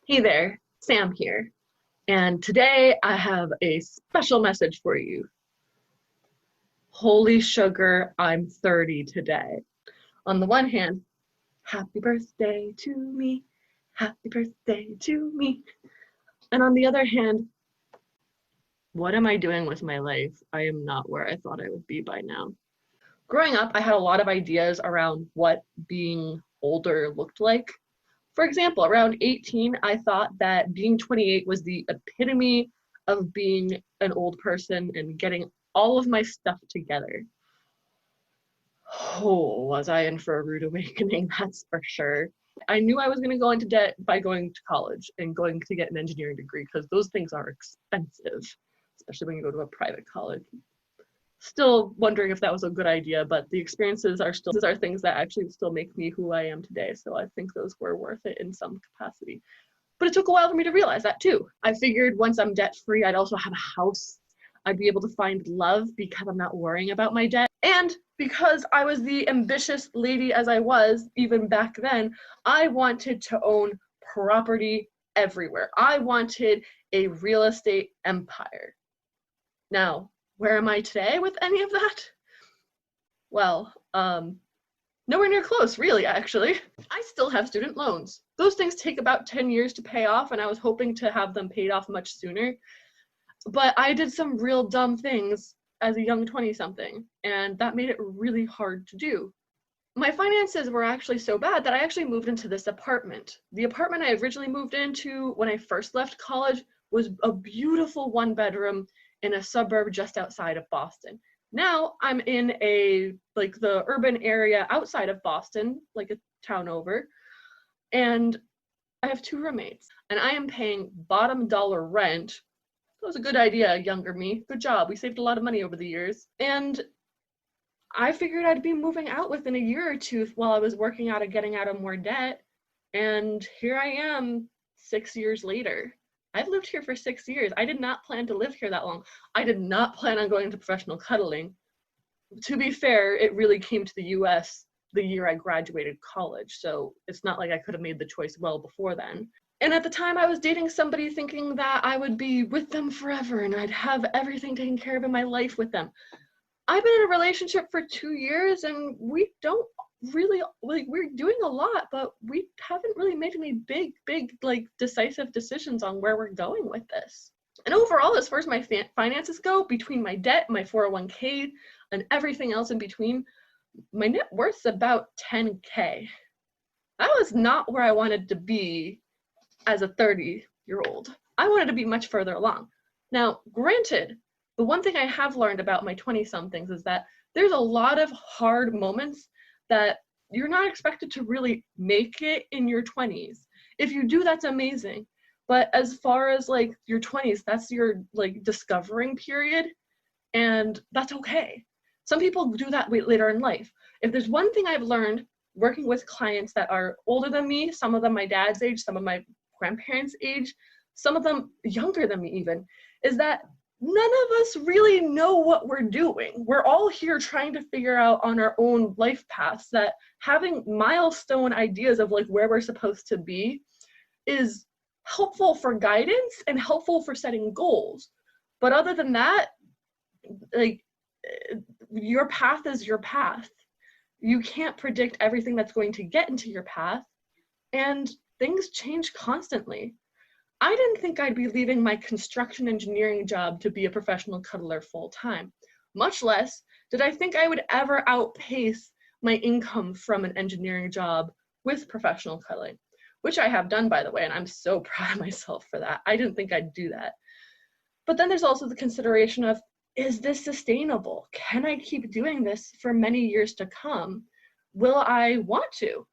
Hey there, Sam here, and today I have a special message for you. Holy sugar, I'm 30 today. On the one hand, happy birthday to me, happy birthday to me. And on the other hand, what am I doing with my life? I am not where I thought I would be by now. Growing up, I had a lot of ideas around what being older looked like. For example, around 18, I thought that being 28 was the epitome of being an old person and getting all of my stuff together. Oh, was I in for a rude awakening? That's for sure. I knew I was going to go into debt by going to college and going to get an engineering degree because those things are expensive, especially when you go to a private college. Still wondering if that was a good idea, but the experiences are things that actually still make me who I am today. So I think those were worth it in some capacity. But it took a while for me to realize that too. I figured once I'm debt free, I'd also have a house. I'd be able to find love because I'm not worrying about my debt. And because I was the ambitious lady as I was, even back then, I wanted to own property everywhere. I wanted a real estate empire. Now, where am I today with any of that? Well, nowhere near close, really, actually. I still have student loans. Those things take about 10 years to pay off, and I was hoping to have them paid off much sooner. But I did some real dumb things as a young 20-something, and that made it really hard to do. My finances were actually so bad that I actually moved into this apartment. The apartment I originally moved into when I first left college was a beautiful one-bedroom in a suburb just outside of Boston. Now I'm in the urban area outside of Boston, like a town over, and I have two roommates, and I am paying bottom dollar rent. That was a good idea, younger me. Good job. We saved a lot of money over the years. And I figured I'd be moving out within a year or two while I was working out of getting out of more debt. And here I am 6 years later. I've lived here for 6 years. I did not plan to live here that long. I did not plan on going into professional cuddling. To be fair, it really came to the US the year I graduated college. So it's not like I could have made the choice well before then. And at the time, I was dating somebody thinking that I would be with them forever and I'd have everything taken care of in my life with them. I've been in a relationship for 2 years and we don't really, we're doing a lot, but we haven't really made any big, decisive decisions on where we're going with this. And overall, as far as my finances go, between my debt, my 401k, and everything else in between, my net worth's about 10K. That was not where I wanted to be as a 30-year-old. I wanted to be much further along. Now, granted, the one thing I have learned about my 20-somethings is that there's a lot of hard moments that you're not expected to really make it in your 20s. If you do, that's amazing. But as far as your 20s, that's your discovering period, and that's okay. Some people do that later in life. If there's one thing I've learned working with clients that are older than me, some of them my dad's age, some of my grandparents' age, some of them younger than me even, is that none of us really know what we're doing. We're all here trying to figure out on our own life paths, that having milestone ideas of where we're supposed to be is helpful for guidance and helpful for setting goals. But other than that, your path is your path. You can't predict everything that's going to get into your path, and things change constantly. I didn't think I'd be leaving my construction engineering job to be a professional cuddler full time. Much less did I think I would ever outpace my income from an engineering job with professional cuddling, which I have done, by the way, and I'm so proud of myself for that. I didn't think I'd do that. But then there's also the consideration of, is this sustainable? Can I keep doing this for many years to come? Will I want to?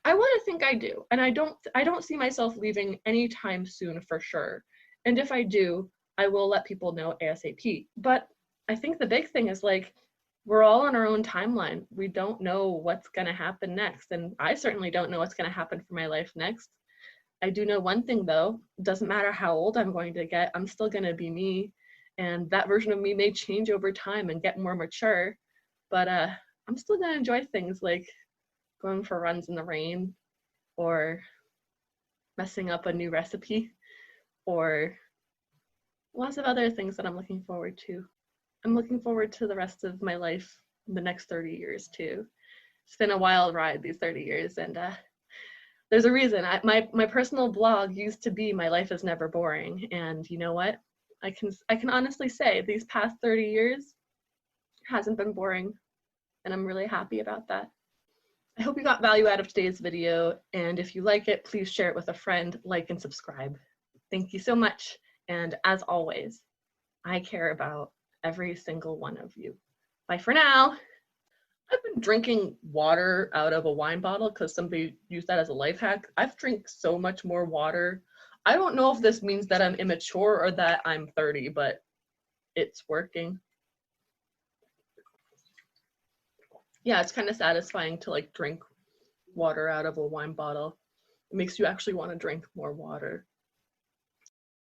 I want to think I do, and I don't see myself leaving anytime soon for sure. And if I do, I will let people know ASAP. But I think the big thing is we're all on our own timeline. We don't know what's going to happen next, and I certainly don't know what's going to happen for my life next. I do know one thing though, it doesn't matter how old I'm going to get, I'm still going to be me, and that version of me may change over time and get more mature, but I'm still going to enjoy things like going for runs in the rain, or messing up a new recipe, or lots of other things that I'm looking forward to. I'm looking forward to the rest of my life, the next 30 years too. It's been a wild ride these 30 years, and there's a reason. My personal blog used to be "My Life Is Never Boring," and you know what? I can honestly say these past 30 years hasn't been boring, and I'm really happy about that. I hope you got value out of today's video, and if you like it, please share it with a friend, like and subscribe. Thank you so much, and as always, I care about every single one of you. Bye for now. I've been drinking water out of a wine bottle because somebody used that as a life hack. I've drank so much more water. I don't know if this means that I'm immature or that I'm 30, but it's working. Yeah, it's kind of satisfying to like drink water out of a wine bottle. It makes you actually want to drink more water.